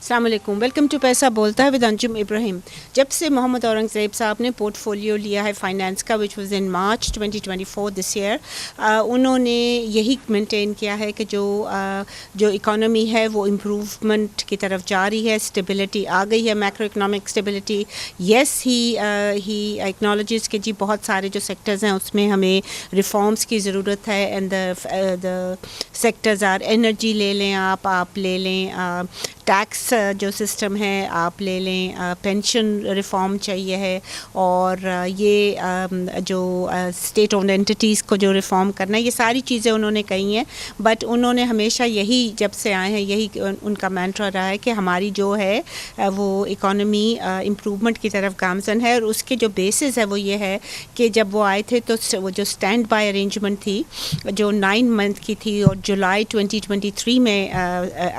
अस्सलाम वालेकुम, welcome to पैसा बोलता है विद अंजुम इब्राहिम। जब से मोहम्मद औरंगज़ेब साहब ने पोर्टफोलियो लिया है फाइनेंस का, which was in March 2024 this year, उन्होंने यही मेंटेन किया है कि जो इकोनॉमी है वो इम्प्रूवमेंट की तरफ जा रही है, स्टेबिलिटी आ गई है, मैक्रो इकोनॉमिक स्टेबिलिटी। येस, ही एक्नॉलेजेस कि जी बहुत सारे जो सेक्टर्स हैं उसमें हमें रिफॉर्म्स की ज़रूरत है, and the sectors are energy ले लें, आप ले लें, टैक्स जो सिस्टम है आप ले लें, पेंशन रिफॉर्म चाहिए है, और ये जो स्टेट ओन्ड एंटिटीज़ को जो रिफॉर्म करना है, ये सारी चीज़ें उन्होंने कही हैं। बट उन्होंने हमेशा यही, जब से आए हैं, यही उनका मैंट्रा रहा है कि हमारी जो है वो इकोनॉमी इम्प्रूवमेंट की तरफ गामज़न है। और उसके जो बेसिस है वो ये है कि जब वो आए थे तो वो जो स्टैंड बाय अरेंजमेंट थी जो 9 मंथ की थी और जुलाई 2023 में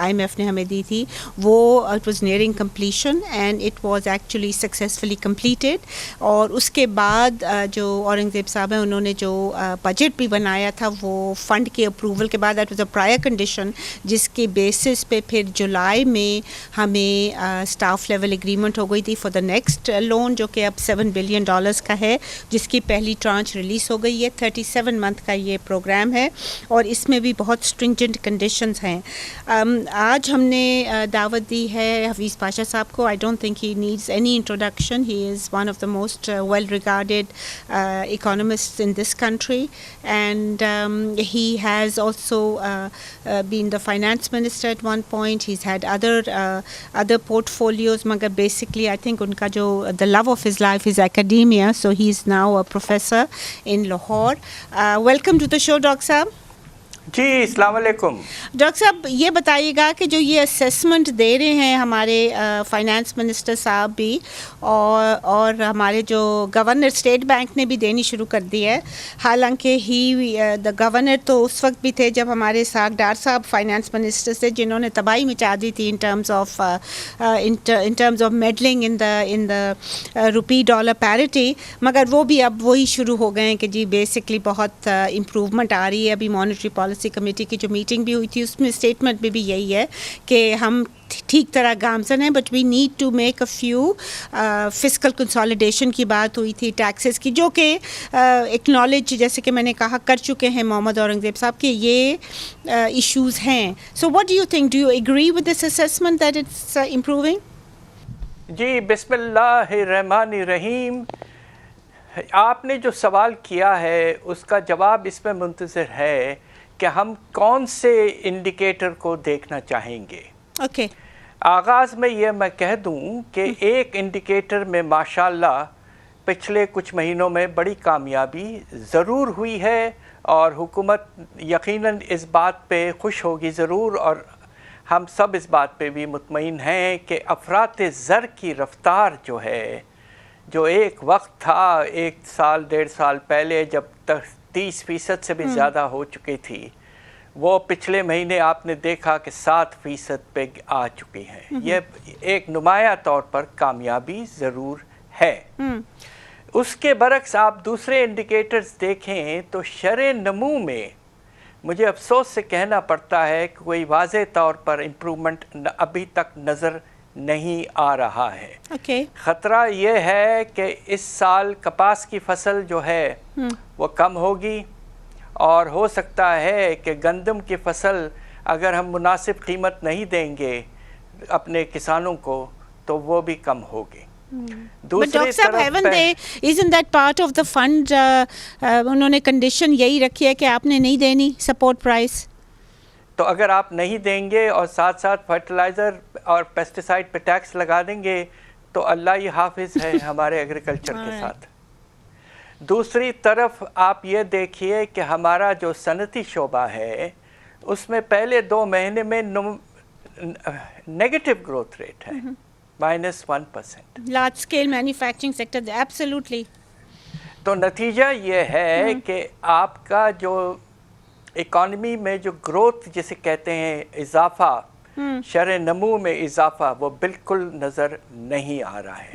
IMF ने हमें दी थी, वो it was nearing completion and it was actually successfully completed. और उसके बाद जो औरंगज़ेब साहब हैं उन्होंने जो बजट भी बनाया था वो फ़ंड के अप्रूवल के बाद, that was a prior condition, जिसके बेसिस पे फिर जुलाई में हमें स्टाफ लेवल एग्रीमेंट हो गई थी फॉर द नेक्स्ट लोन, जो कि अब $7 बिलियन का है, जिसकी पहली ट्रांच रिलीज़ हो गई है। 37 मंथ का ये प्रोग्राम है और इसमें भी बहुत स्ट्रिंजेंट कंडीशंस हैं। आज हमने दावत दी है हफीज़ पाशा साहब को। I don't think he needs any introduction, he is one of the most well regarded economists in this country, and he has also been the finance minister at one point. He's had other portfolios, magar basically I think unka jo the love of his life is academia, so he's now a professor in Lahore. Welcome to the show, Dr. Saab. जी, अस्सलाम वालेकुम। Doctor साहब, ये बताइएगा कि जो ये assessment दे रहे हैं हमारे फाइनेंस मिनिस्टर साहब भी, और हमारे जो गवर्नर स्टेट बैंक ने भी देनी शुरू कर दी है, हालांकि द गवर्नर तो उस वक्त भी थे जब हमारे सागडार साहब फाइनेंस मिनिस्टर थे, जिन्होंने तबाही मचा दी थी in terms of meddling in the rupee dollar parity, मगर वो भी अब वही शुरू हो गए हैं कि जी बेसिकली बहुत इम्प्रूवमेंट आ रही है। अभी मॉनेटरी पॉलिसी कमेटी की जो मीटिंग भी हुई थी उसमें स्टेटमेंट में भी यही है कि हम ठीक तरह गामज़न है, but we need to make a few fiscal consolidation की बात हुई थी, टैक्सेस की, जो कि एक्नॉलेज, जैसे कि मैंने कहा, कर चुके हैं मोहम्मद औरंगज़ेब साहब कि ये इश्यूज़ हैं। So what do you think, do you agree with this assessment that it's improving? जी, बिस्मिल्लाहिर्रहमानिर्रहीम। आपने जो सवाल किया है उसका जवाब इसमें मुंतज़र है कि हम कौन से इंडिकेटर को देखना चाहेंगे। ओके, आगाज़ में ये मैं कह दूं कि एक इंडिकेटर में माशाल्लाह पिछले कुछ महीनों में बड़ी कामयाबी ज़रूर हुई है, और हुकूमत यकीनन इस बात पे खुश होगी ज़रूर, और हम सब इस बात पे भी मुतमईन हैं कि अफरात ज़र की रफ़्तार जो है, जो एक वक्त था 1 साल 1.5 साल पहले जब तक 30% से भी ज़्यादा हो चुकी थी, वो पिछले महीने आपने देखा कि 7% पे आ चुकी है। ये एक नुमाया तौर पर कामयाबी ज़रूर है। उसके बरक्स आप दूसरे इंडिकेटर्स देखें तो शरह नमू में मुझे अफसोस से कहना पड़ता है कि कोई वाज़े तौर पर इम्प्रूवमेंट अभी तक नज़र नहीं आ रहा है। ख़तरा ये है कि इस साल कपास की फसल जो है वो कम होगी, और हो सकता है कि गंदम की फसल अगर हम मुनासिब कीमत नहीं देंगे अपने किसानों को तो वो भी कम होगी। डॉक्टर साहब, isn't that part of the fund? उन्होंने कंडीशन यही रखी है कि आपने नहीं देनी सपोर्ट प्राइस, तो अगर आप नहीं देंगे और साथ साथ फर्टिलाइज़र और पेस्टिसाइड पे टैक्स लगा देंगे तो अल्लाह ही हाफिज़ है हमारे एग्रीकल्चर के साथ। दूसरी तरफ आप ये देखिए कि हमारा जो सनती शोबा है उसमें पहले 2 महीने में नेगेटिव ग्रोथ रेट है, -1%। Large scale manufacturing sector, absolutely. तो नतीजा ये है कि आपका जो इकॉनमी में जो ग्रोथ जिसे कहते हैं इजाफा, शरह नमू में इजाफा, वो बिल्कुल नज़र नहीं आ रहा है।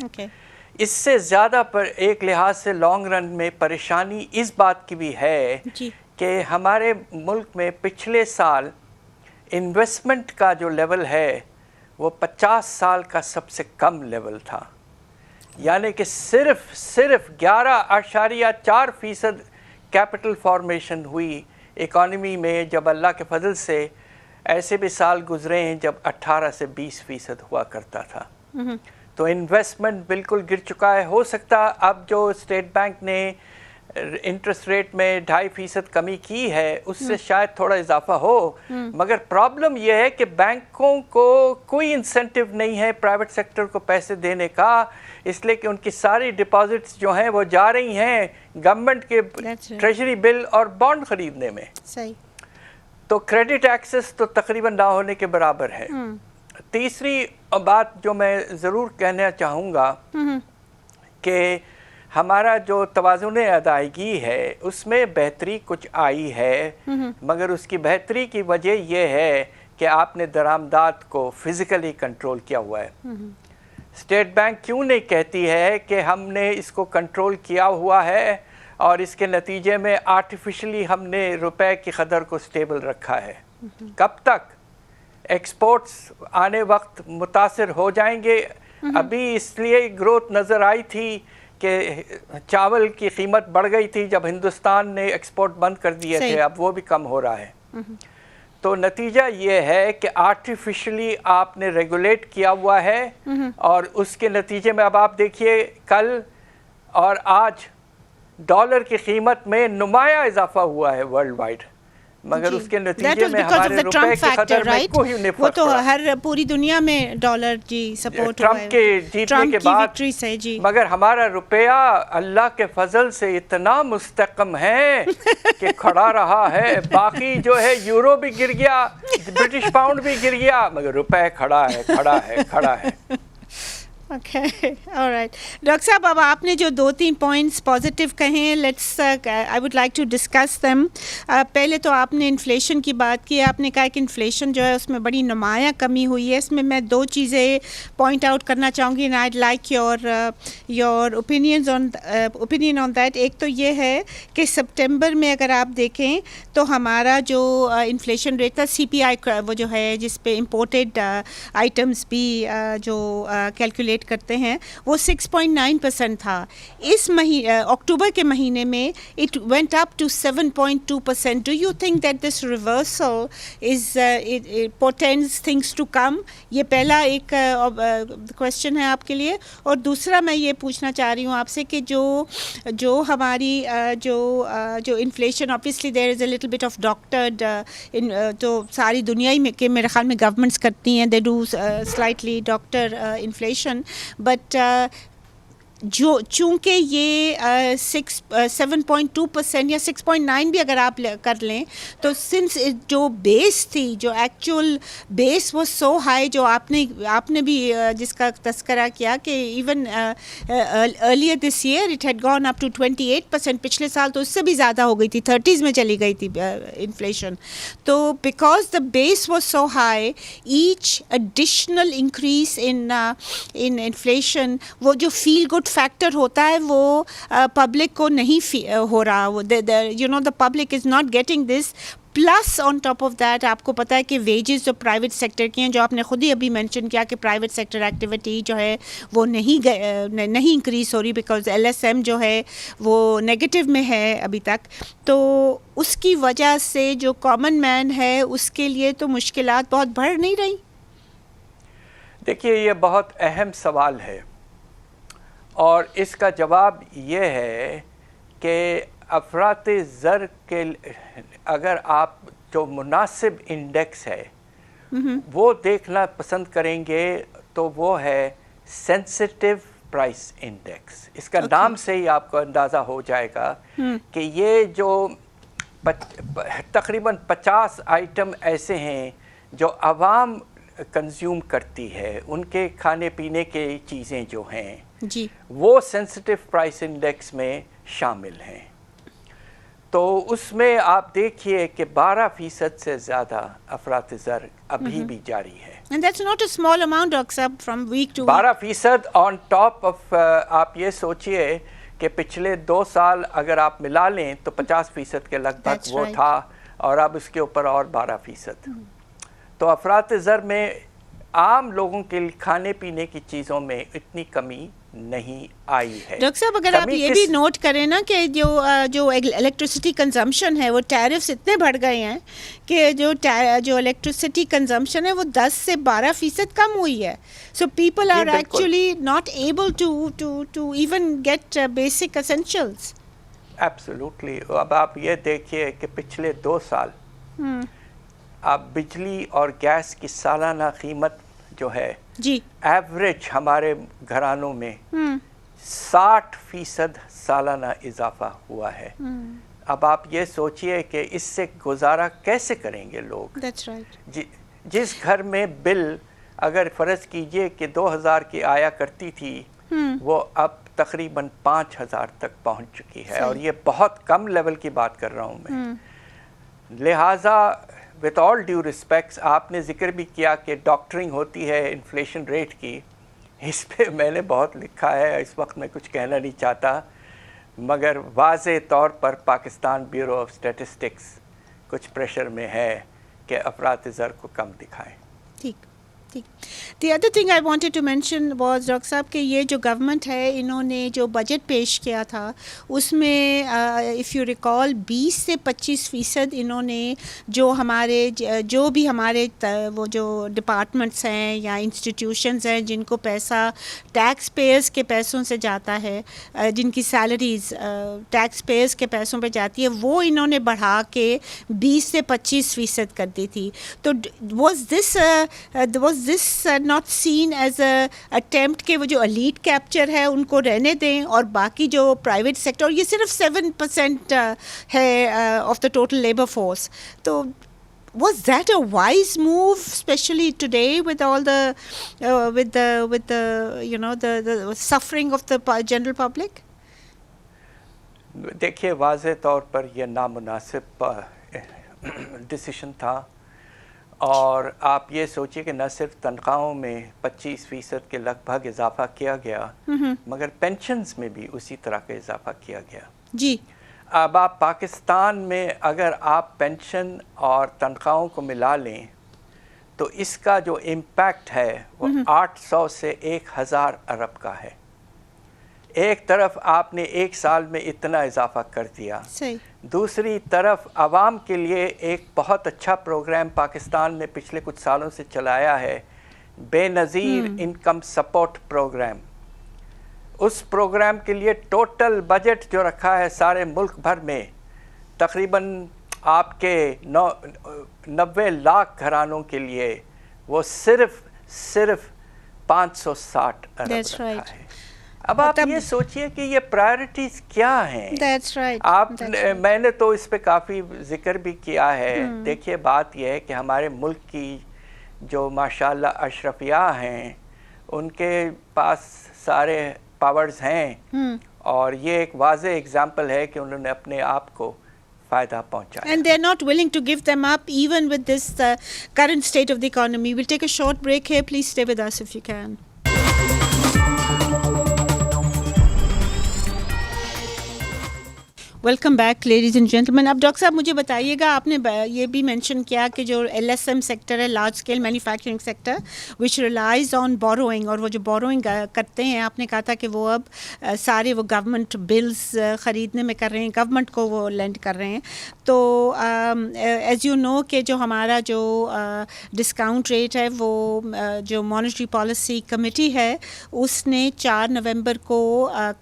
इससे ज़्यादा पर एक लिहाज से लॉन्ग रन में परेशानी इस बात की भी है कि हमारे मुल्क में पिछले साल इन्वेस्टमेंट का जो लेवल है وہ 50 سال کا سب سے کم لیول تھا، یعنی کہ صرف 11.4% کیپٹل فارمیشن ہوئی اکانومی میں، جب اللہ کے فضل سے ایسے بھی سال گزرے ہیں جب 18 سے 20% ہوا کرتا تھا۔ تو انویسٹمنٹ بالکل گر چکا ہے۔ ہو سکتا اب جو اسٹیٹ بینک نے انٹرسٹ ریٹ میں 2.5% کمی کی ہے اس سے شاید تھوڑا اضافہ ہو، مگر پرابلم یہ ہے کہ بینکوں کو کوئی انسینٹیو نہیں ہے پرائیویٹ سیکٹر کو پیسے دینے کا، اس لیے کہ ان کی ساری ڈپازٹس جو ہیں وہ جا رہی ہیں گورنمنٹ کے ٹریجری بل اور بانڈ خریدنے میں۔ صحیح۔ تو کریڈٹ ایکسس تو تقریباً نہ ہونے کے برابر ہے۔ تیسری بات جو میں ضرور کہنا چاہوں گا کہ ہمارا جو توازن ادائیگی ہے اس میں بہتری کچھ آئی ہے، مگر اس کی بہتری کی وجہ یہ ہے کہ آپ نے درآمدات کو فزیکلی کنٹرول کیا ہوا ہے۔ اسٹیٹ بینک کیوں نہیں کہتی ہے کہ ہم نے اس کو کنٹرول کیا ہوا ہے اور اس کے نتیجے میں آرٹیفیشلی ہم نے روپے کی قدر کو سٹیبل رکھا ہے؟ کب تک؟ ایکسپورٹس آنے وقت متاثر ہو جائیں گے۔ ابھی اس لیے گروتھ نظر آئی تھی کہ چاول کی قیمت بڑھ گئی تھی جب ہندوستان نے ایکسپورٹ بند کر دیے تھے، اب وہ بھی کم ہو رہا ہے۔ تو نتیجہ یہ ہے کہ آرٹیفیشلی آپ نے ریگولیٹ کیا ہوا ہے، اور اس کے نتیجے میں اب آپ دیکھیے کل اور آج ڈالر کی قیمت میں نمایاں اضافہ ہوا ہے ورلڈ وائڈ، مگر اس کے نتیجے میں ہمارے روپے کی قدر میں کوئی نہیں فرق پڑا۔ وہ تو ہر پوری دنیا میں ڈالر سپورٹ ہوا ہے ٹرمپ کے جیتنے کے بعد، مگر ہمارا روپیہ اللہ کے فضل سے اتنا مستحکم ہے کہ کھڑا رہا ہے۔ باقی جو ہے یورو بھی گر گیا، برٹش پاؤنڈ بھی گر گیا، مگر روپے کھڑا ہے۔ اوکے، آلرائٹ ڈاکٹر صاحب، اب آپ نے جو 2-3 پوائنٹس پازیٹیو کہیں، let's I would like to discuss them. پہلے تو آپ نے انفلیشن کی بات کی، آپ نے کہا کہ انفلیشن جو ہے اس میں بڑی نمایاں کمی ہوئی ہے۔ اس میں 2 چیزیں پوائنٹ آؤٹ کرنا چاہوں گی، and I'd like your opinion on that. ایک تو یہ ہے کہ سپٹمبر میں اگر آپ دیکھیں تو ہمارا جو انفلیشن ریٹ تھا CPI، وہ جو ہے جس پہ امپورٹیڈ آئٹمس بھی جو کیلکولیٹ کرتے ہیں، وہ 6.9% تھا۔ اس اکتوبر کے مہینے میں it went up to 7.2%. Do you think that this reversal is it portends things to come? یہ پہلا ایک کوشچن ہے آپ کے لیے۔ اور دوسرا میں یہ پوچھنا چاہ رہی ہوں آپ سے کہ جو ہماری جو inflation, obviously there is a little bit of doctored تو ساری دنیا ہی کے میرے خیال میں گورنمنٹس کرتی ہیں، they do slightly doctor inflation. But چونکہ یہ 7.2% یا 6.9 بھی اگر آپ کر لیں تو سنس جو بیس تھی، جو ایکچوئل بیس وہ سو ہائی، جو آپ نے بھی جس کا تذکرہ کیا کہ even earlier this year it had gone up to 28%، پچھلے سال تو اس سے بھی زیادہ ہو گئی تھی، 30s میں چلی گئی تھی انفلیشن۔ تو because the base was so high, each additional increase in inflation, وہ جو فیل گڈ فیکٹر ہوتا ہے وہ پبلک کو نہیں ہو رہا، the public is not getting this. Plus on top of that آپ کو پتہ ہے کہ ویجز جو پرائیویٹ سیکٹر کی ہیں، جو آپ نے خود ہی ابھی مینشن کیا کہ پرائیویٹ سیکٹر ایکٹیویٹی جو ہے وہ نہیں انکریز ہو رہی، بیکاز LSM جو ہے وہ نیگیٹو میں ہے ابھی تک۔ تو اس کی وجہ سے جو کامن مین ہے اس کے لیے تو مشکلات بہت بڑھ نہیں رہی۔ دیکھیے، یہ بہت اہم سوال ہے، اور اس کا جواب یہ ہے کہ افراط زر کے اگر آپ جو مناسب انڈیکس ہے وہ دیکھنا پسند کریں گے تو وہ ہے سینسٹیو پرائس انڈیکس۔ اس کا نام سے ہی آپ کو اندازہ ہو جائے گا کہ یہ جو تقریباً 50 آئٹم ایسے ہیں جو عوام کنزیوم کرتی ہے، ان کے کھانے پینے کے چیزیں جو ہیں جی، وہ سینسٹیو پرائس انڈیکس میں شامل ہیں۔ تو اس میں آپ دیکھیے کہ 12% سے زیادہ افراط زر ابھی بھی جاری ہے۔ And that's not a small amount, Dr. Saab, from week to week. 12% on top of آپ یہ سوچئے کہ پچھلے 2 سال اگر آپ ملا لیں تو 50% کے لگ بھگ وہ تھا، اور اب اس کے اوپر اور 12%۔ تو افراط زر میں आम लोगों के लिए खाने पीने की चीज़ों में इतनी कमी नहीं आई है। डॉक्टर साहब, अगर आप ये भी नोट करें ना कि जो इलेक्ट्रिसिटी कंजम्पशन है, वो टैरिफ्स इतने बढ़ गए हैं कि जो इलेक्ट्रिसिटी कंजम्पशन है वो 10 से 12% कम हुई है. So people are actually not able to even get basic essentials. Absolutely. अब आप ये देखिए कि पिछले 2 साल आप बिजली और गैस की सालाना कीमत जो है जी, एवरेज हमारे घरानों में 60% सालाना इजाफा हुआ है. अब आप ये सोचिए कि इससे गुजारा कैसे करेंगे लोग. That's right. जिस घर में बिल अगर फ़र्ज़ कीजिए कि 2000 की आया करती थी, वो अब तकरीबन 5000 तक पहुंच चुकी है. और ये बहुत कम लेवल की बात कर रहा हूँ मैं. लिहाजा विथ ऑल ड्यू रिस्पेक्ट्स, आपने ज़िक्र भी किया कि डॉक्टरिंग होती है इन्फ्लेशन रेट की. इस पे मैंने बहुत लिखा है, इस वक्त मैं कुछ कहना नहीं चाहता, मगर वाज़े तौर पर पाकिस्तान ब्यूरो ऑफ स्टैटिस्टिक्स कुछ प्रेशर में है कि अफरात ज़र को कम दिखाएं. ठीक ठीक. The other thing I wanted to mention was doctor साहब कि ये जो गवर्नमेंट है, इन्होंने जो बजट पेश किया था उसमें इफ़ यू रिकॉल 20 से 25% इन्होंने जो भी हमारे वो जो डिपार्टमेंट्स हैं या इंस्टीट्यूशंस हैं जिनको पैसा टैक्स पेयर्स के पैसों से जाता है, जिनकी सैलरीज टैक्स पेयर्स के पैसों पे जाती है, वो इन्होंने बढ़ा के 20 से 25% कर दी थी. तो was this not seen as a attempt कि वो जो elite capture है उनको रहने दें और बाकी जो private sector, ये सिर्फ 7% है of the total labor force. तो was that a wise move, especially today with all the you know the suffering of the general public? देखिए, वाज़े तौर पर यह नामुनासिब डिसीशन था. और आप ये सोचिए कि न सिर्फ तनख्वाहों में 25% के लगभग इजाफा किया गया, मगर पेंशन्स में भी उसी तरह का इजाफा किया गया. जी. अब आप पाकिस्तान में अगर आप पेंशन और तनख्वाहों को मिला लें तो इसका जो इम्पैक्ट है वो 800 से 1000 अरब का है. एक तरफ आपने एक साल में इतना इजाफा कर दिया, सही. दूसरी तरफ आवाम के लिए एक बहुत अच्छा प्रोग्राम पाकिस्तान ने पिछले कुछ सालों से चलाया है, बेनज़ीर इनकम सपोर्ट प्रोग्राम. उस प्रोग्राम के लिए टोटल बजट जो रखा है सारे मुल्क भर में तकरीबन आपके 90 लाख घरानों के लिए वो सिर्फ 560 अरब रखा है. अब आप ये सोचिए कि ये प्रायोरिटीज़ क्या हैं. That's right. मैंने तो इस पे काफ़ी जिक्र भी किया है. देखिए, बात यह है कि हमारे मुल्क की जो माशाल्लाह अशरफिया हैं उनके पास सारे पावर्स हैं और ये एक वाज़े एग्जाम्पल है कि उन्होंने अपने आप को फ़ायदा पहुंचाया. And they're not willing to give them up even with this current state of the economy. We'll take a short break here. Please stay with us if you can. Welcome back ladies and gentleman. अब doctor साहब मुझे बताइएगा, आपने ये भी mention किया कि जो LSM सेक्टर है, large scale manufacturing sector, which relies on borrowing, और वो जो बोरोइंग करते हैं, आपने कहा था कि वो अब सारे वो गवर्नमेंट बिल्स ख़रीदने में कर रहे हैं, गवर्नमेंट को वो लेंड कर रहे हैं. तो एज़ यू नो कि जो हमारा जो डिस्काउंट रेट है वो जो मॉनेटरी पॉलिसी कमेटी है उसने 4 नवंबर को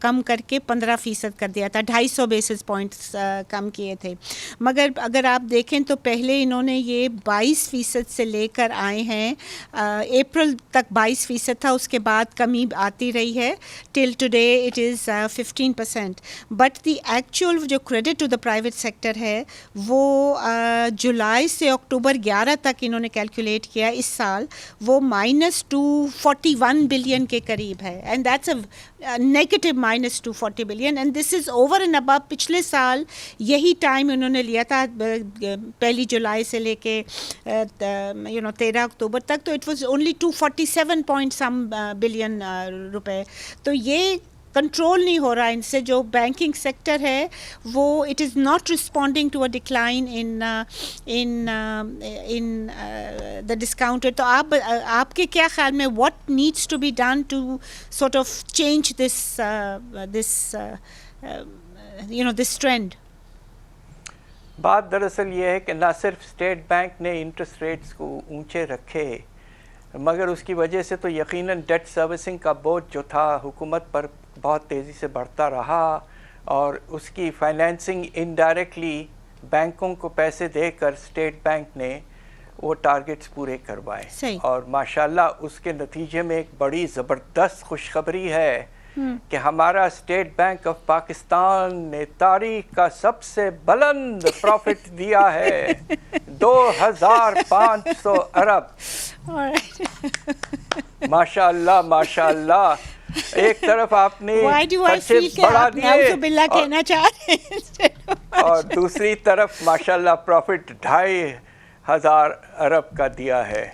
कम करके 15% कर दिया था, 250 बेसिस पॉइंट्स कम किए थे. मगर अगर आप देखें तो पहले इन्होंने ये 22% से लेकर आए हैं, अप्रैल तक 22% था, उसके बाद कमी आती रही है, till today it is 15%. But the actual जो credit to the private sector है वो जुलाई से अक्टूबर 11 तक इन्होंने कैलकुलेट किया इस साल, वो -241 बिलियन के करीब है. And that's a negative -240 billion. And this is over and above पिछले साल यही टाइम उन्होंने लिया था, 1 जुलाई से लेके 13 अक्टूबर तक, तो it was only 247 point some billion रुपए. तो ये کنٹرول نہیں ہو رہا ان سے. جو بینکنگ سیکٹر ہے وہ it is not responding to a decline in the discounted. تو آپ کے کیا خیال میں what needs to be done to sort of change this trend? بات دراصل یہ ہے کہ نہ صرف اسٹیٹ بینک نے انٹرسٹ ریٹس کو اونچے رکھے، مگر اس کی وجہ سے تو یقیناً ڈیٹ سروسنگ کا بوجھ جو تھا حکومت پر بہت تیزی سے بڑھتا رہا، اور اس کی فائنینسنگ انڈائریکٹلی بینکوں کو پیسے دے کر اسٹیٹ بینک نے وہ ٹارگٹس پورے کروائے. اور ماشاءاللہ اس کے نتیجے میں ایک بڑی زبردست خوشخبری ہے کہ ہمارا اسٹیٹ بینک آف پاکستان نے تاریخ کا سب سے بلند پروفٹ دیا ہے 2500 ارب. ماشاءاللہ ماشاءاللہ. ایک طرف آپ نے پرچیز بڑھا دیے اور دوسری طرف ماشاءاللہ پروفٹ 2500 ارب کا دیا ہے.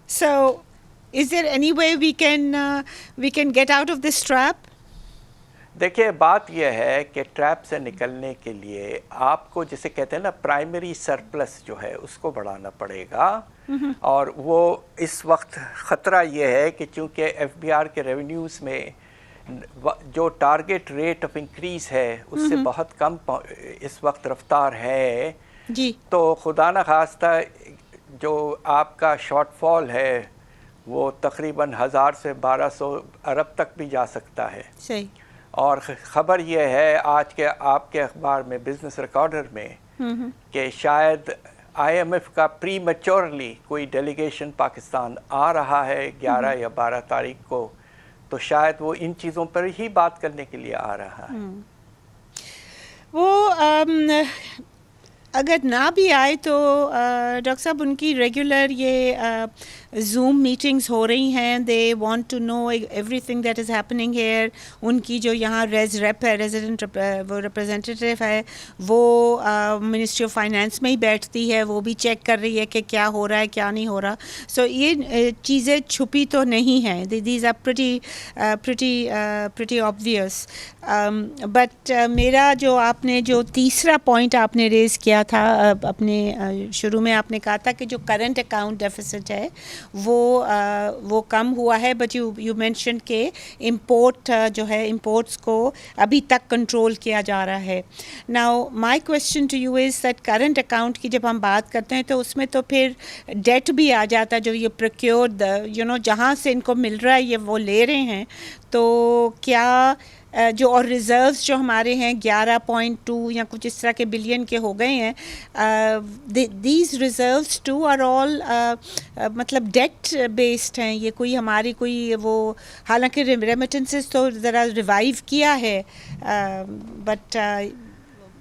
So is there any way we can get out of this trap? دیکھیے بات یہ ہے کہ ٹریپ سے نکلنے کے لیے آپ کو جسے کہتے ہیں نا پرائمری سرپلس جو ہے اس کو بڑھانا پڑے گا. اور وہ اس وقت خطرہ یہ ہے کہ چونکہ ایف بی آر کے ریونیوز میں جو ٹارگٹ ریٹ آف انکریز ہے اس سے بہت کم اس وقت رفتار ہے جی، تو خدا نخواستہ جو آپ کا شارٹ فال ہے وہ تقریباً 1000 سے 1200 ارب تک بھی جا سکتا ہے. صحیح. اور خبر یہ ہے آج کے آپ کے اخبار میں بزنس ریکارڈر میں کہ شاید آئی ایم ایف کا پری میچورلی کوئی ڈیلیگیشن پاکستان آ رہا ہے 11 یا 12 تاریخ کو، تو شاید وہ ان چیزوں پر ہی بات کرنے کے لیے آ رہا ہے. وہ اگر نہ بھی آئے تو ڈاکٹر صاحب ان کی ریگولر یہ زوم میٹنگز ہو رہی ہیں. They want to know everything that is happening here. ان کی جو یہاں ریپ ہے ریزیڈنٹ وہ ریپرزینٹیو ہے وہ منسٹری آف فائنینس میں ہی بیٹھتی ہے، وہ بھی چیک کر رہی ہے کہ کیا ہو رہا ہے کیا نہیں ہو رہا. سو یہ چیزیں چھپی تو نہیں ہیں. These are pretty obvious. But میرا جو آپ نے جو تیسرا پوائنٹ آپ نے ریز کیا تھا اپنے شروع میں، آپ نے کہا تھا کہ جو کرنٹ اکاؤنٹ ڈیفیسٹ ہے وہ کم ہوا ہے. بٹ یو مینشن کہ امپورٹ جو ہے امپورٹس کو ابھی تک کنٹرول کیا جا رہا ہے. Now my question to you is that current account کی جب ہم بات کرتے ہیں تو اس میں تو پھر ڈیٹ بھی آ جاتا ہے، جو یہ پروکیورڈ جہاں سے ان کو مل رہا ہے یہ وہ لے رہے ہیں. تو کیا جو اور ریزروز جو ہمارے ہیں 11.2 یا کچھ اس طرح کے بلین کے ہو گئے ہیں، these reserves too are all مطلب ڈیٹ بیسڈ ہیں؟ یہ کوئی ہماری کوئی وہ حالانکہ ریمیٹنسز تو ذرا ریوائیو کیا ہے، but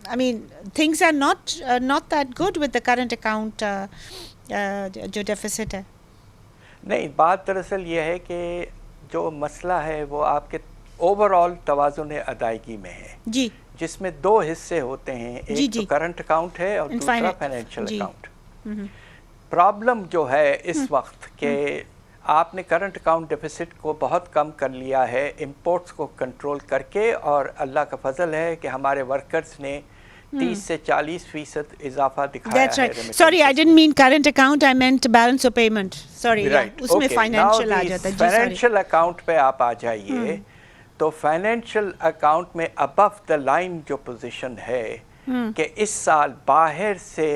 I mean things are not that good with the current account جو ڈیفیسٹ ہے. نہیں، بات دراصل یہ ہے کہ جو مسئلہ ہے وہ آپ کے اوور آل توازن ادائیگی میں ہے جی، جس میں دو حصے ہوتے ہیں، ایک تو کرنٹ اکاؤنٹ ہے اور دوسرا فائنینشیل اکاؤنٹ. پرابلم جو ہے اس وقت کہ آپ نے کرنٹ اکاؤنٹ ڈیفیسٹ کو بہت کم کر لیا ہے امپورٹس کو کنٹرول کر کے، اور اللہ کا فضل ہے کہ ہمارے ورکرز نے 30 سے 40% اضافہ دکھایا ہے. Sorry, I didn't mean current account, I meant balance of payment. Sorry, اس میں فائنینشیل آ جاتا ہے. فائنینشیل اکاؤنٹ پہ آپ آ جائیے تو فائنینشیل اکاؤنٹ میں ابو دا لائن جو پوزیشن ہے کہ اس سال باہر سے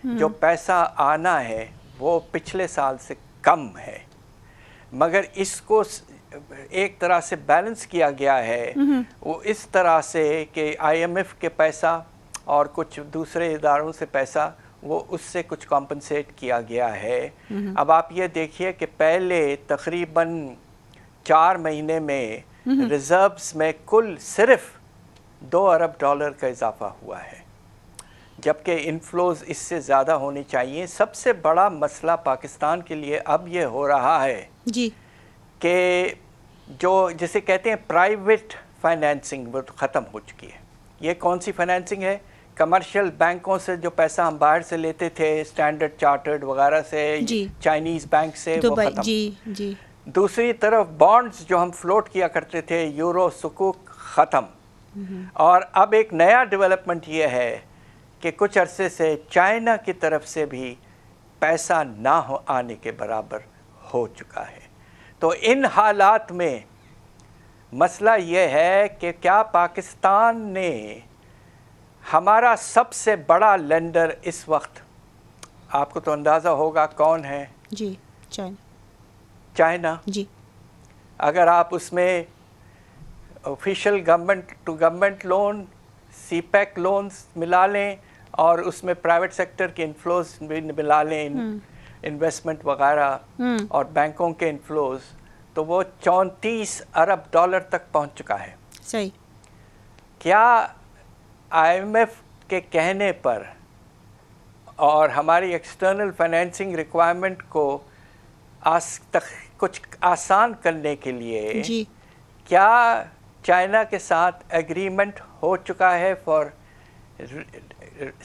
جو پیسہ آنا ہے وہ پچھلے سال سے کم ہے، مگر اس کو ایک طرح سے بیلنس کیا گیا ہے وہ اس طرح سے کہ آئی ایم ایف کے پیسہ اور کچھ دوسرے اداروں سے پیسہ وہ اس سے کچھ کمپنسیٹ کیا گیا ہے. اب آپ یہ دیکھیے کہ پہلے تقریباً 4 مہینے میں ریزروز میں کل صرف $2 ارب کا اضافہ ہوا ہے، جبکہ انفلوز اس سے زیادہ ہونی چاہیے. سب سے بڑا مسئلہ پاکستان کے لیے اب یہ ہو رہا ہے جی کہ جو جسے کہتے ہیں پرائیویٹ فائنینسنگ وہ ختم ہو چکی ہے. یہ کون سی فائنینسنگ ہے؟ کمرشل بینکوں سے جو پیسہ ہم باہر سے لیتے تھے، اسٹینڈرڈ چارٹرڈ وغیرہ سے، چائنیز بینک سے، وہ ختم. दूसरी तरफ बॉन्ड्स जो हम फ्लोट किया करते थे यूरो सुकूक ख़त्म, और अब एक नया डेवलपमेंट ये है कि कुछ अरसे से चाइना की तरफ से भी पैसा ना हो आने के बराबर हो चुका है। तो इन हालात में मसला ये है कि क्या पाकिस्तान ने, हमारा सबसे बड़ा लेंडर इस वक्त, आपको तो अंदाज़ा होगा कौन है? जी, चाइना। जी। अगर आप उसमें official government to government loan, CPEC loans मिला लें और उसमें प्राइवेट सेक्टर के इन्फ्लोज भी मिला लें, इन्वेस्टमेंट वगैरह और बैंकों के इन्फ्लोज, तो वो 34 अरब डॉलर तक पहुंच चुका है। सही। क्या IMF के कहने पर और हमारी एक्सटर्नल फाइनेंसिंग रिक्वायरमेंट को कुछ आसान करने के लिए जी। क्या चाइना के साथ एग्रीमेंट हो चुका है for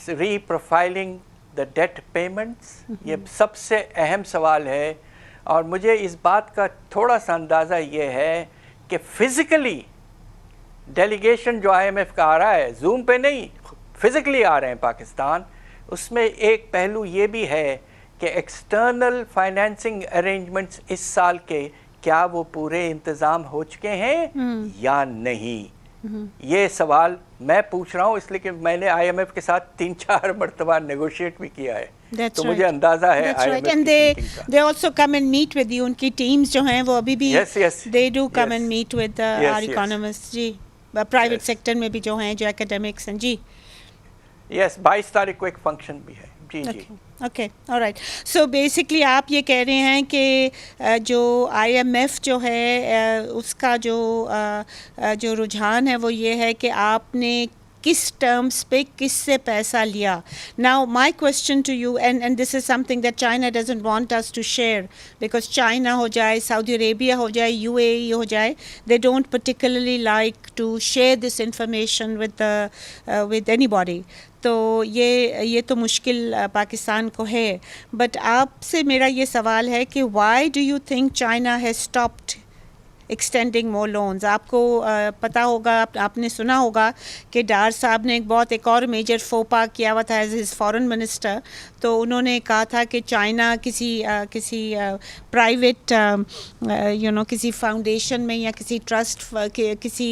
reprofiling the date payments? ये सबसे अहम सवाल है। और मुझे इस बात का थोड़ा सा अंदाज़ा ये है कि फिज़िकली डेलीगेशन जो IMF का आ रहा है, जूम पे नहीं, फिज़िकली आ रहे हैं पाकिस्तान, उसमें एक पहलू ये भी है कि एक्सटर्नल फाइनेंसिंग अरेंजमेंट्स इस साल के क्या वो पूरे इंतज़ाम हो चुके हैं या नहीं? ये सवाल मैं पूछ रहा हूँ इसलिए कि मैंने IMF के साथ 3-4 मरतबा नेगोशिएट भी किया है। That's तो right. मुझे अंदाज़ा है That's right. IMF And की thinking का। they also come and meet with you. उनकी teams जो हैं वो अभी भी Yes, yes. they do come Yes. and meet with Yes, our yes. economists. जी, प्राइवेट Yes. सेक्टर में भी जो हैं, जो academics हैं। जी। Yes, 22 तारीख को एक फंक्शन भी है। जी जी। Okay, alright. सो बेसिकली आप ये कह रहे हैं कि जो IMF जो है उसका जो रुझान है वो ये है कि आपने किस टर्म्स पे किससे पैसा लिया। Now my question to you, and this is something that China doesn't want us to share, because China हो जाए, सऊदी अरेबिया हो जाए, UAE हो जाए, they don't particularly like to share this information with anybody. तो ये तो मुश्किल पाकिस्तान को है। बट आपसे मेरा ये सवाल है कि why do you think China has stopped extending more loans? आपको पता होगा, आपने सुना होगा कि डार साहब ने एक और मेजर फोपा किया हुआ था एज हिज फॉरेन मिनिस्टर। तो उन्होंने कहा था कि चाइना किसी प्राइवेट किसी फाउंडेशन में या किसी ट्रस्ट किसी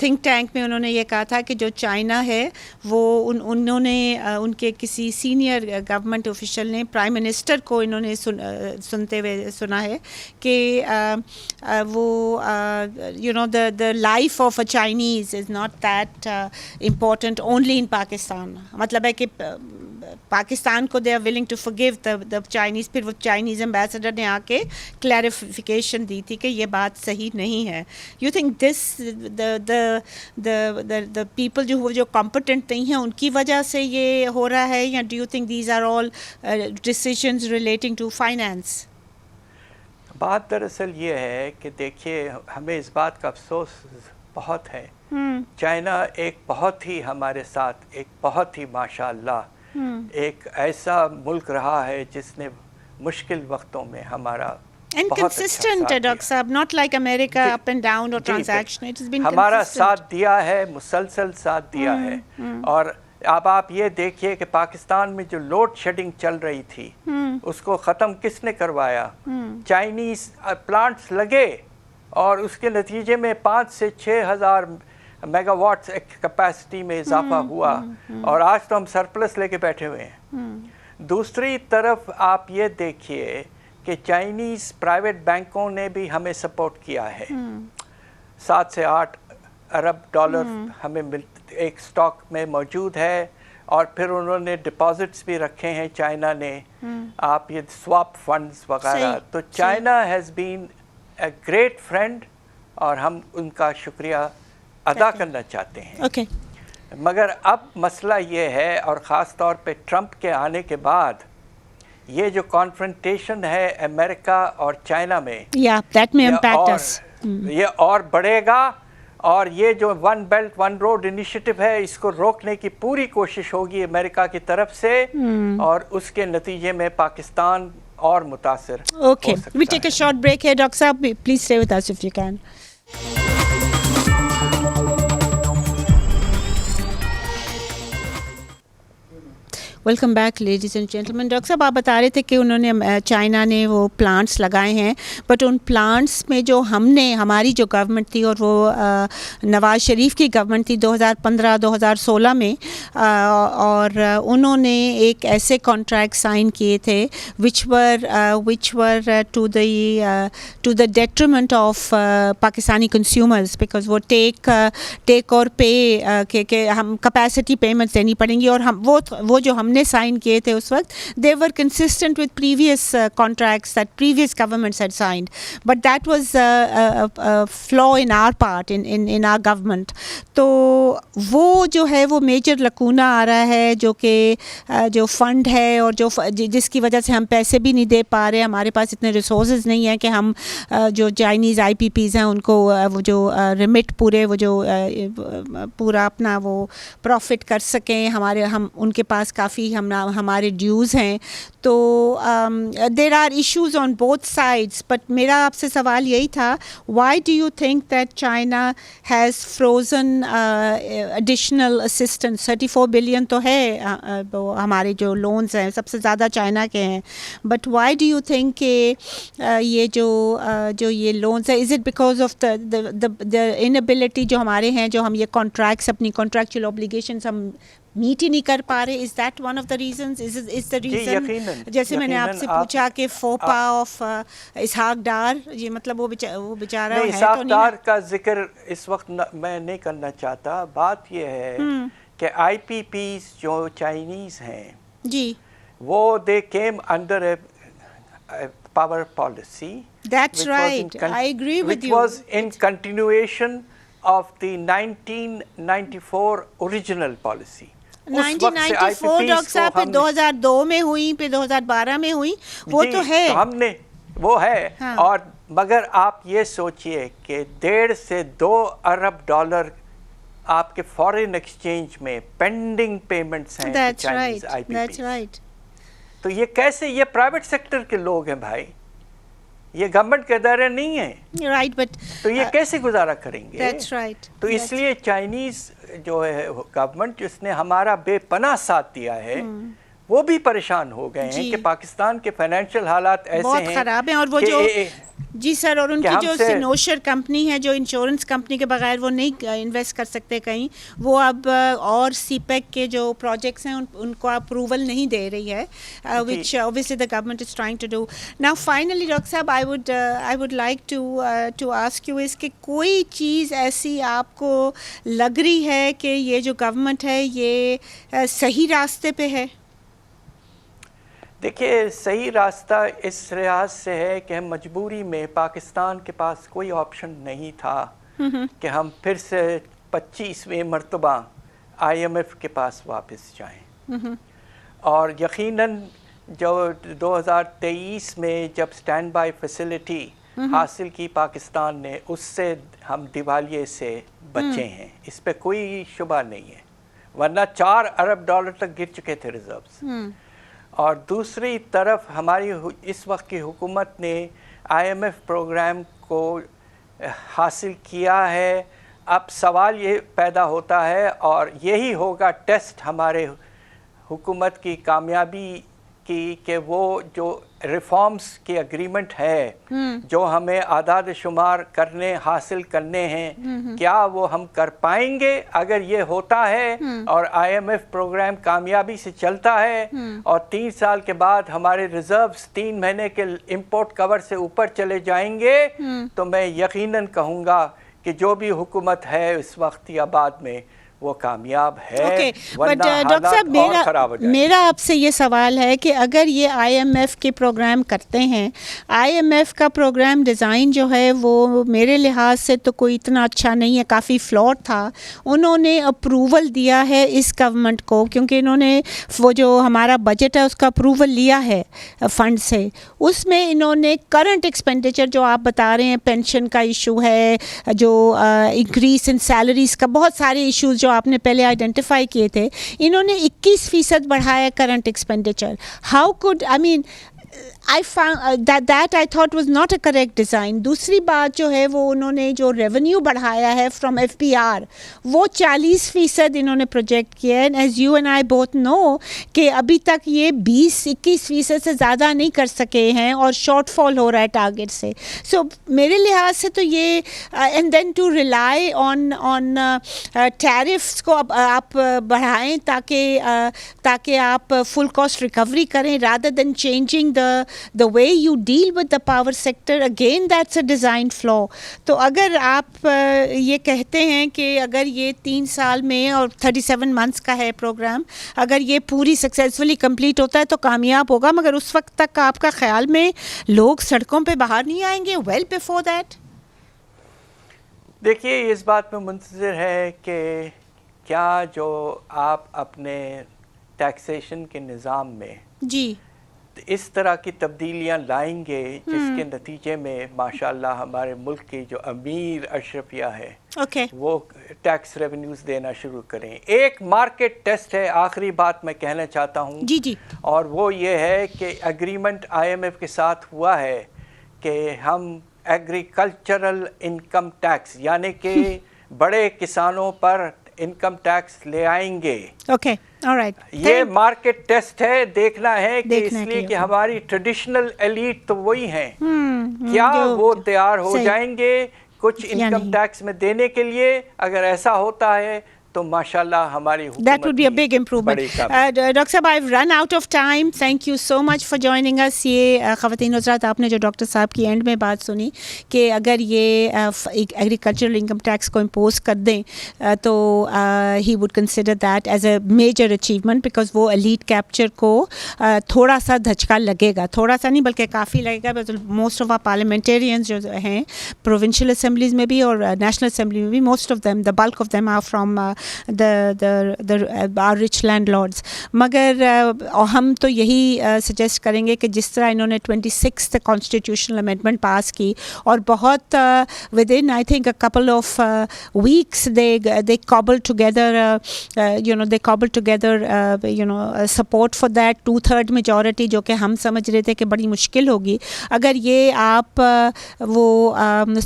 थिंक टैंक में उन्होंने ये कहा था कि जो चाइना है वो उन्होंने उनके किसी सीनियर गवर्नमेंट ऑफिशियल ने, प्राइम मिनिस्टर को इन्होंने सुनते हुए सुना है कि वो the life of a Chinese is not that important only in Pakistan. मतलब है कि पाकिस्तान को they are willing to forgive the Chinese. फिर वो Chinese ambassador ने आके clarification दी थी कि ये बात सही नहीं है. You think this the people जो competent नहीं हैं उनकी वजह से ये हो रहा है, या do you think these are all decisions relating to finance? बात दरअसल ये है कि देखिए, हमें इस बात का अफसोस बहुत है। चाइना एक बहुत ही हमारे साथ एक बहुत ही माशाअल्लाह एक ऐसा मुल्क रहा है जिसने मुश्किल वक्तों में हमारा And consistent, Dr. Saab, not like America up and down or transaction. It has been हमारा consistent. साथ दिया है, मुसलसल साथ दिया है। और अब आप ये देखिए कि पाकिस्तान में जो लोड शेडिंग चल रही थी उसको ख़त्म किसने करवाया? चाइनीज़ प्लांट्स लगे और उसके नतीजे में 5 से 6 हज़ार मेगावाट्स कैपेसिटी में इजाफा हुआ और आज तो हम सरप्लस लेके बैठे हुए हैं। दूसरी तरफ आप ये देखिए कि चाइनीज़ प्राइवेट बैंकों ने भी हमें सपोर्ट किया है। 7 से 8 अरब डॉलर हमें एक स्टॉक में मौजूद है, और फिर उन्होंने डिपॉजिट्स भी रखे हैं चाइना ने, आप ये स्वैप फंड्स वगैरह। तो China has been a great friend और हम उनका शुक्रिया अदा करना चाहते हैं। Okay. मगर अब मसला ये है, और ख़ास तौर पे ट्रंप के आने के बाद ये जो कॉन्फ्रंटेशन है अमेरिका और चाइना में, that may impact us. ये और बढ़ेगा। और ये जो one belt one road initiative है इसको रोकने की पूरी कोशिश होगी अमेरिका की तरफ से, और उसके नतीजे में पाकिस्तान और मुतासिर Okay, हो सकता we take a short break here. Dr. Saab, please stay with us if you can. Welcome back ladies and gentleman. Doctor साहब, आप बता रहे थे कि उन्होंने चाइना ने वो प्लांट्स लगाए हैं, बट उन प्लांट्स में जो हमारी जो गवर्नमेंट थी और वो नवाज़ शरीफ की गवर्नमेंट थी 2015-2016 में, और उन्होंने एक ऐसे कॉन्ट्रैक्ट साइन किए थे which were to the detriment of Pakistani consumers, because वो टेक और पे के हम कैपेसिटी पेमेंट्स देनी पड़ेंगी, और हम वो जो हमने साइन किए थे उस वक्त, they were consistent with previous contracts that previous governments had signed, but that was a flaw in our part, in our government. तो वो जो है वो मेजर लकूना आ रहा है, जो कि जो फंड है और जिसकी वजह से हम पैसे भी नहीं दे पा रहे, हमारे पास इतने रिसोर्सेज नहीं हैं कि हम जो चाइनीज़ IPPs हैं उनको वो जो रिमिट पूरा अपना वो प्रॉफिट कर सकें. हम उनके पास काफ़ी हमारे ड्यूज़ हैं. तो there are issues on both sides, but मेरा आपसे सवाल यही था, why do you think that China has frozen additional assistance? 34 billion तो है हमारे जो लोन्स हैं, सबसे ज़्यादा चाइना के हैं, but why do you think कि ये जो ये लोन्स है, is it because of the inability जो हमारे हैं, जो हम ये कॉन्ट्रैक्ट्स अपनी कॉन्ट्रैक्चुअल ऑब्लिगेशंस हम मीट ही नहीं कर पा रहे? Is that one of the reasons? Is the reason जैसे मैंने आपसे पूछा कि फोपा ऑफ इसहाक डार, ये मतलब वो बेचारा है इसहाक तो डार का जिक्र इस वक्त मैं नहीं करना चाहता. बात ये है कि IPPs जो चाइनीज़ हैं जी, वो they came under a power policy. That's right. I agree with you. Which was in continuation of the 1994 original policy. 1994 doctor साहब, फिर 2002 में हुई, फिर 2012 में हुई, वो तो है. तो हमने वो है. हाँ. और मगर आप ये सोचिए कि 1.5 से 2 अरब डॉलर आपके फॉरेन एक्सचेंज में पेंडिंग पेमेंट्स हैं. That's right. That's right. तो ये कैसे, ये प्राइवेट सेक्टर के लोग हैं भाई, ये गवर्नमेंट के दायरे नहीं है. राइट, बट तो ये कैसे गुजारा करेंगे? That's right. तो इसलिए चाइनीज जो है गवर्नमेंट, जिसने हमारा बेपनाह साथ दिया है, वो भी परेशान हो गए हैं कि पाकिस्तान के फाइनेंशियल हालात ऐसे बहुत हैं, ख़राब हैं. और वो जो जी सर, और उनकी जो सिनोशर कंपनी है, जो इंश्योरेंस कंपनी के बगैर वो नहीं इन्वेस्ट कर सकते कहीं, वो अब और CPEC के जो प्रोजेक्ट्स हैं उनको अप्रूवल नहीं दे रही है, which obviously the government is trying to do. Now finally doctor साहब, I would like to ask you इस कि कोई चीज़ ऐसी आपको लग रही है कि ये जो गवर्नमेंट है ये सही रास्ते पे है? देखिए, सही रास्ता इस लिहाज से है कि हम मजबूरी में, पाकिस्तान के पास कोई ऑप्शन नहीं था कि हम फिर से 25वें मरतबा IMF के पास वापस जाएं. और यकीनन जो 2023 में जब स्टैंड बाई फैसिलिटी हासिल की पाकिस्तान ने, उससे हम दिवालिये से बचे हैं, इस पे कोई शुबा नहीं है, वरना 4 अरब डॉलर तक गिर चुके थे रिजर्व्स. और दूसरी तरफ हमारी इस वक्त की हुकूमत ने IMF प्रोग्राम को हासिल किया है. अब सवाल ये पैदा होता है, और यही होगा टेस्ट हमारे हुकूमत की कामयाबी की, कि वो जो रिफॉर्म्स की एग्रीमेंट है, जो हमें आदाद शुमार हासिल करने हैं, क्या वो हम कर पाएंगे? अगर ये होता है और IMF प्रोग्राम कामयाबी से चलता है और 3 साल के बाद हमारे रिजर्व्स 3 महीने के इंपोर्ट कवर से ऊपर चले जाएंगे, तो मैं यकीनन कहूँगा कि जो भी हुकूमत है इस वक्त या बाद में, वो कामयाब है. बट डॉक्टर साहब, मेरा आपसे ये सवाल है कि अगर ये IMF के प्रोग्राम करते हैं, IMF का प्रोग्राम डिज़ाइन जो है वो मेरे लिहाज से तो कोई इतना अच्छा नहीं है, काफ़ी फ्लॉड था. उन्होंने अप्रूवल दिया है इस गवर्नमेंट को, क्योंकि इन्होंने वो जो हमारा बजट है उसका अप्रूवल लिया है फंड से. उसमें इन्होंने करंट एक्सपेंडिचर जो आप बता रहे हैं, पेंशन का इशू है, जो इंक्रीज इन सैलरीज़ का, बहुत सारे इशूज़ जो आपने पहले आइडेंटिफाई किए थे, इन्होंने 21% बढ़ाया current expenditure. How could, I mean, I found that I thought was not a correct design. दूसरी बात जो है वो उन्होंने जो रेवेन्यू बढ़ाया है फ्रॉम FPR वो 40% इन्होंने प्रोजेक्ट किया है. As you and I both know कि अभी तक ये 20-21% से ज़्यादा नहीं कर सके हैं और शॉर्टफॉल हो रहा है टारगेट से. सो मेरे लिहाज से तो ये and then to rely on tariffs को आप बढ़ाएं ताकि आप फुल कॉस्ट रिकवरी करें rather than changing the way you deal with the power sector. Again, that's a design flaw. तो अगर आप ये कहते हैं कि अगर ये 3 साल में और 37 months का है प्रोग्राम, अगर ये पूरी सक्सेसफुली कंप्लीट होता है तो कामयाब होगा, मगर उस वक्त तक आपका ख्याल में लोग सड़कों पे बाहर नहीं आएंगे well before that? देखिए, इस बात में मुंतज़िर है कि क्या जो आप अपने टैक्सेशन के निज़ाम में जी इस तरह की तब्दीलियां लाएंगे जिसके नतीजे में माशाल्लाह हमारे मुल्क की जो अमीर अशरफिया है वो टैक्स रेवेन्यूज़ देना शुरू करें. एक मार्केट टेस्ट है, आखिरी बात मैं कहना चाहता हूँ जी, और वो ये है कि एग्रीमेंट IMF के साथ हुआ है कि हम एग्रीकल्चरल इनकम टैक्स यानी कि बड़े किसानों पर इनकम टैक्स ले आएंगे. Okay, alright. ये मार्केट टेस्ट है, देखना है कि इसलिए कि हमारी ट्रेडिशनल एलीट तो वही हैं, क्या वो तैयार हो जाएंगे कुछ इनकम टैक्स में देने के लिए? अगर ऐसा होता है तो माशाल्लाह हमारी हुकूमत that would be a big improvement. Doctor साहब, I've run out of time. Thank you so much for joining us. ये ख़वातीन हज़रात, आपने जो डॉक्टर साहब की एंड में बात सुनी कि अगर ये एक एग्रीकल्चरल इनकम टैक्स को इम्पोज कर दें तो he would consider that as a major achievement because वो elite capture को थोड़ा सा धचका लगेगा, थोड़ा सा नहीं बल्कि काफ़ी लगेगा. मोस्ट ऑफ आर पार्लियामेंटेरियंस जो हैं प्रोविंशियल असम्बलीज़ में भी और नेशनल असम्बली में भी, most of them, the bulk of them are from our rich landlords. मगर हम तो यही सजेस्ट करेंगे कि जिस तरह इन्होंने 26th कॉन्स्टिट्यूशनल अमेंडमेंट पास की और बहुत within I think a couple of weeks they cobbled together support for that 2/3 majority जो कि हम समझ रहे थे कि बड़ी मुश्किल होगी. अगर ये आप वो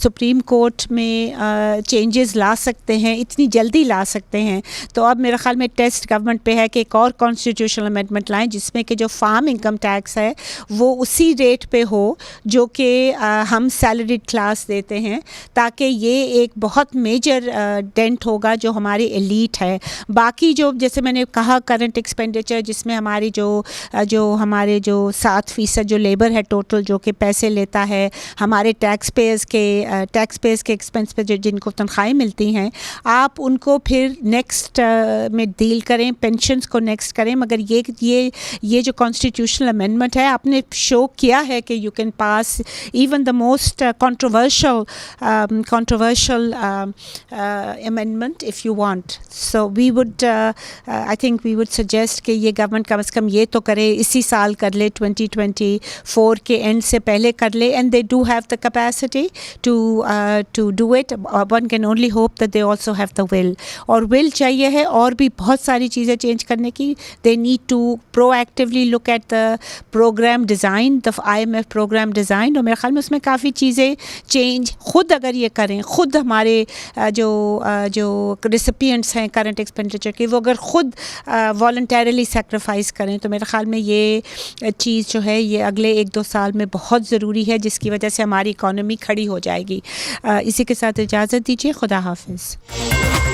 सुप्रीम कोर्ट में चेंजेस ला सकते हैं, इतनी जल्दी ला सकते हैं, तो अब मेरे ख्याल में टेस्ट गवर्नमेंट पे है कि एक और कॉन्स्टिट्यूशनल अमेंडमेंट लाएं जिसमें कि जो फार्म इनकम टैक्स है वो उसी रेट पे हो जो कि हम सैलरीड क्लास देते हैं, ताकि ये एक बहुत मेजर डेंट होगा जो हमारी एलीट है. बाकी जो जैसे मैंने कहा करंट एक्सपेंडिचर जिसमें हमारी जो हमारे जो 7% जो लेबर है टोटल जो कि पैसे लेता है, हमारे टैक्स पेयर्स के एक्सपेंस पे जो जिनको तनख्वाहें मिलती हैं, आप उनको फिर नेक्स्ट में डील करें, पेंशन्स को नेक्स्ट करें. मगर ये जो कॉन्स्टिट्यूशनल अमेंडमेंट है आपने शो किया है कि you can pass even the most controversial amendment if you want. So we would I think we would suggest कि ये गवर्नमेंट कम से कम ये तो करे, इसी साल कर ले, 2024 के एंड से पहले कर ले. and they do have the capacity to do it. One can only hope that they also have the will. और will चाहिए है और भी बहुत सारी चीज़ें चेंज करने की. They need to proactively look at the program design, the IMF program design. और मेरे ख्याल में उसमें काफ़ी चीज़ें चेंज खुद अगर ये करें, खुद हमारे जो रिसिपिएंट्स हैं करंट एक्सपेंडिचर के, वो अगर खुद वॉलंटरली सेक्रीफाइस करें तो मेरे ख्याल में ये चीज़ जो है ये अगले 1-2 साल में बहुत ज़रूरी है, जिसकी वजह से हमारी इकॉनमी खड़ी हो जाएगी. इसी के साथ इजाज़त दीजिए. खुदा हाफिज़.